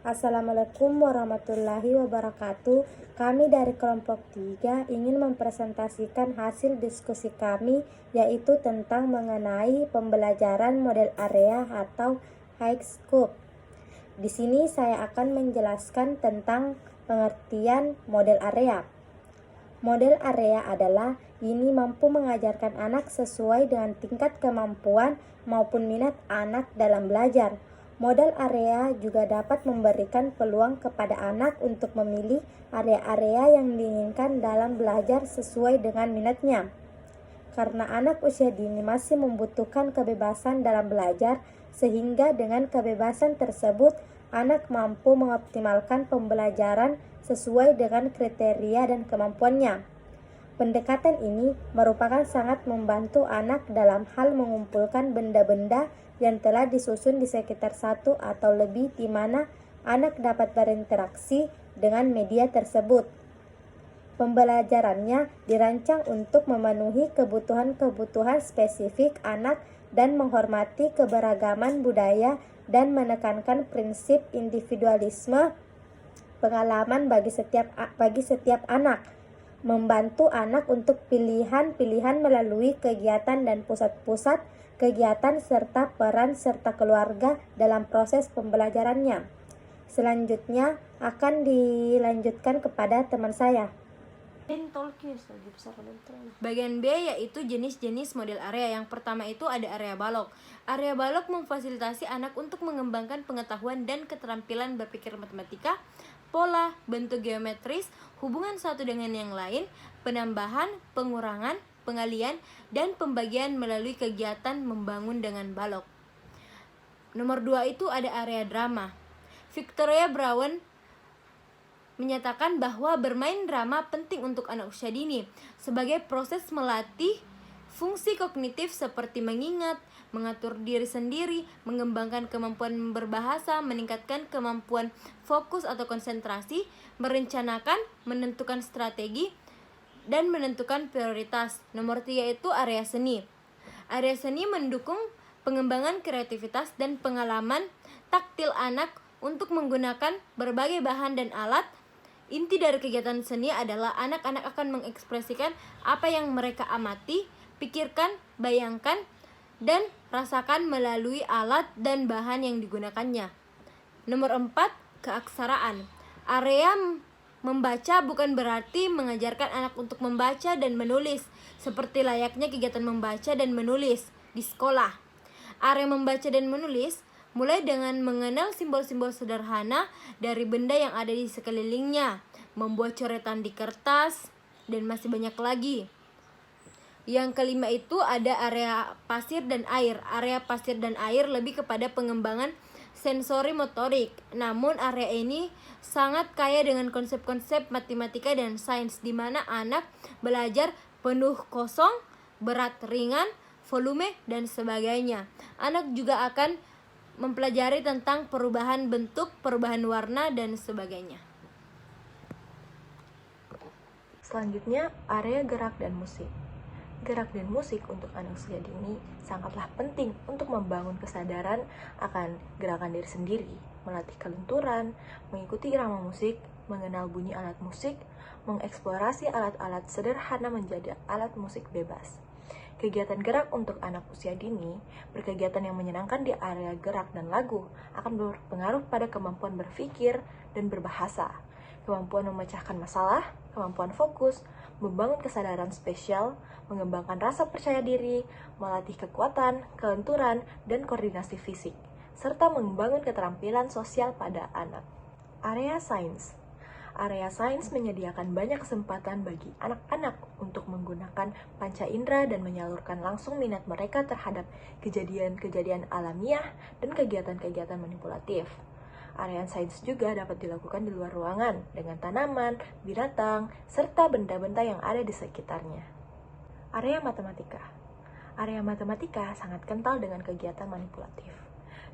Assalamualaikum warahmatullahi wabarakatuh. Kami dari kelompok 3 ingin mempresentasikan hasil diskusi kami, yaitu tentang mengenai pembelajaran model area atau high scope. Di sini saya akan menjelaskan tentang pengertian model area. Model area adalah ini mampu mengajarkan anak sesuai dengan tingkat kemampuan maupun minat anak dalam belajar. Model area juga dapat memberikan peluang kepada anak untuk memilih area-area yang diinginkan dalam belajar sesuai dengan minatnya. Karena anak usia dini masih membutuhkan kebebasan dalam belajar, sehingga dengan kebebasan tersebut, anak mampu mengoptimalkan pembelajaran sesuai dengan kriteria dan kemampuannya. Pendekatan ini merupakan sangat membantu anak dalam hal mengumpulkan benda-benda yang telah disusun di sekitar satu atau lebih, di mana anak dapat berinteraksi dengan media tersebut. Pembelajarannya dirancang untuk memenuhi kebutuhan-kebutuhan spesifik anak dan menghormati keberagaman budaya dan menekankan prinsip individualisme pengalaman bagi setiap anak. Membantu anak untuk pilihan-pilihan melalui kegiatan dan pusat-pusat kegiatan serta peran serta keluarga dalam proses pembelajarannya. Selanjutnya akan dilanjutkan kepada teman saya. Bagian B yaitu jenis-jenis model area. Yang pertama itu ada area balok. Area balok memfasilitasi anak untuk mengembangkan pengetahuan dan keterampilan berpikir matematika, pola, bentuk geometris, hubungan satu dengan yang lain, penambahan, pengurangan, pengalian, dan pembagian melalui kegiatan membangun dengan balok. Nomor 2 itu ada area drama. Victoria Brown menyatakan bahwa bermain drama penting untuk anak usia dini sebagai proses melatih fungsi kognitif seperti mengingat, mengatur diri sendiri, mengembangkan kemampuan berbahasa, meningkatkan kemampuan fokus atau konsentrasi, merencanakan, menentukan strategi, dan menentukan prioritas. Nomor 3 itu area seni. Area seni mendukung pengembangan kreativitas dan pengalaman taktil anak untuk menggunakan berbagai bahan dan alat. Inti dari kegiatan seni adalah anak-anak akan mengekspresikan apa yang mereka amati, pikirkan, bayangkan, dan rasakan melalui alat dan bahan yang digunakannya. Nomor 4, keaksaraan. Area membaca bukan berarti mengajarkan anak untuk membaca dan menulis, seperti layaknya kegiatan membaca dan menulis di sekolah. Area membaca dan menulis mulai dengan mengenal simbol-simbol sederhana dari benda yang ada di sekelilingnya, membuat coretan di kertas, dan masih banyak lagi. Yang kelima itu ada area pasir dan air. Area pasir dan air lebih kepada pengembangan sensori motorik. Namun area ini sangat kaya dengan konsep-konsep matematika dan sains, di mana anak belajar penuh kosong, berat ringan, volume, dan sebagainya. Anak juga akan mempelajari tentang perubahan bentuk, perubahan warna, dan sebagainya. Selanjutnya, area gerak dan musik. Gerak dan musik untuk anak usia dini sangatlah penting untuk membangun kesadaran akan gerakan diri sendiri, melatih kelenturan, mengikuti irama musik, mengenal bunyi alat musik, mengeksplorasi alat-alat sederhana menjadi alat musik bebas. Kegiatan gerak untuk anak usia dini, berkegiatan yang menyenangkan di area gerak dan lagu akan berpengaruh pada kemampuan berpikir dan berbahasa, kemampuan memecahkan masalah, kemampuan fokus, membangun kesadaran spesial, mengembangkan rasa percaya diri, melatih kekuatan, kelenturan, dan koordinasi fisik, serta membangun keterampilan sosial pada anak. Area sains. Area sains menyediakan banyak kesempatan bagi anak-anak untuk menggunakan panca indera dan menyalurkan langsung minat mereka terhadap kejadian-kejadian alamiah dan kegiatan-kegiatan manipulatif. Area sains juga dapat dilakukan di luar ruangan dengan tanaman, binatang, serta benda-benda yang ada di sekitarnya. Area matematika. Area matematika sangat kental dengan kegiatan manipulatif.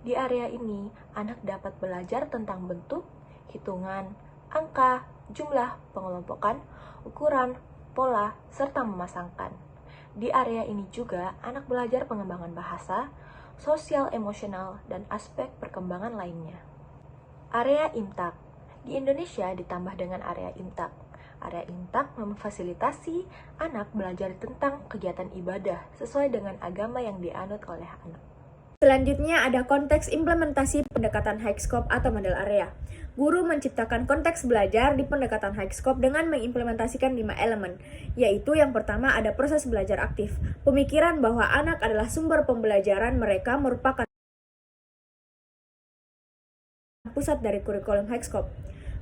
Di area ini, anak dapat belajar tentang bentuk, hitungan, angka, jumlah, pengelompokan, ukuran, pola, serta memasangkan. Di area ini juga, anak belajar pengembangan bahasa, sosial emosional, dan aspek perkembangan lainnya. Area Imtak. Di Indonesia ditambah dengan area Imtak. Area Imtak memfasilitasi anak belajar tentang kegiatan ibadah sesuai dengan agama yang dianut oleh anak. Selanjutnya ada konteks implementasi pendekatan high scope atau model area. Guru menciptakan konteks belajar di pendekatan high scope dengan mengimplementasikan 5 elemen, yaitu yang pertama ada proses belajar aktif. Pemikiran bahwa anak adalah sumber pembelajaran mereka merupakan pusat dari kurikulum high scope.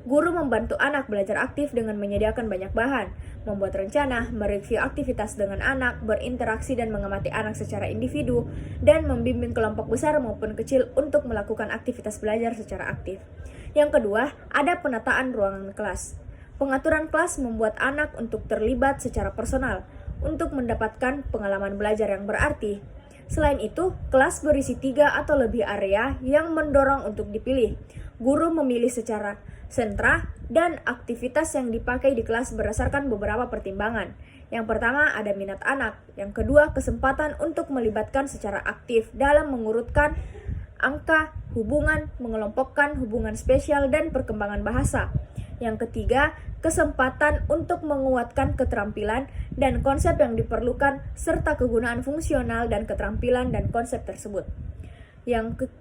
Guru membantu anak belajar aktif dengan menyediakan banyak bahan, membuat rencana, mereview aktivitas dengan anak, berinteraksi dan mengamati anak secara individu, dan membimbing kelompok besar maupun kecil untuk melakukan aktivitas belajar secara aktif. Yang kedua, ada penataan ruangan kelas. Pengaturan kelas membuat anak untuk terlibat secara personal, untuk mendapatkan pengalaman belajar yang berarti. Selain itu, kelas berisi 3 atau lebih area yang mendorong untuk dipilih. Guru memilih secara sentra dan aktivitas yang dipakai di kelas berdasarkan beberapa pertimbangan. Yang pertama ada minat anak, yang kedua kesempatan untuk melibatkan secara aktif dalam mengurutkan angka, hubungan, mengelompokkan hubungan spesial dan perkembangan bahasa. Yang ketiga, kesempatan untuk menguatkan keterampilan dan konsep yang diperlukan serta kegunaan fungsional dan keterampilan dan konsep tersebut.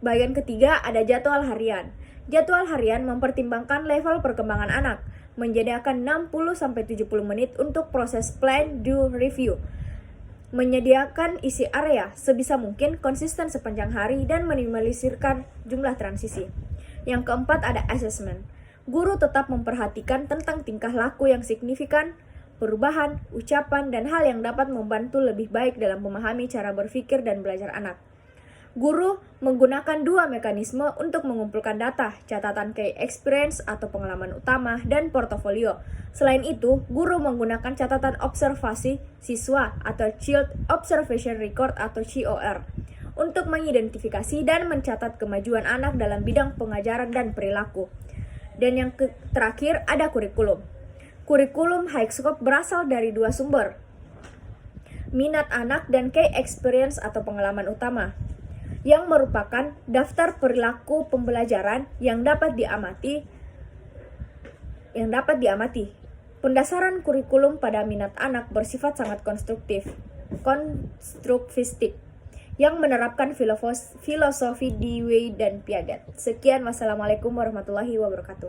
Bagian ketiga ada jadwal harian. Jadwal harian mempertimbangkan level perkembangan anak, menyediakan 60-70 menit untuk proses plan, do, review. Menyediakan isi area sebisa mungkin konsisten sepanjang hari dan meminimalisirkan jumlah transisi. Yang keempat ada assessment. Guru tetap memperhatikan tentang tingkah laku yang signifikan, perubahan, ucapan, dan hal yang dapat membantu lebih baik dalam memahami cara berpikir dan belajar anak. Guru menggunakan 2 mekanisme untuk mengumpulkan data, catatan key experience atau pengalaman utama, dan portofolio. Selain itu, guru menggunakan catatan observasi siswa atau Child Observation Record atau COR untuk mengidentifikasi dan mencatat kemajuan anak dalam bidang pengajaran dan perilaku. Dan yang terakhir ada kurikulum. Kurikulum high scope berasal dari 2 sumber, minat anak dan key experience atau pengalaman utama, yang merupakan daftar perilaku pembelajaran yang dapat diamati. Pendasaran kurikulum pada minat anak bersifat sangat konstruktivistik, yang menerapkan filosofi Dewey dan Piaget. Sekian, wassalamualaikum warahmatullahi wabarakatuh.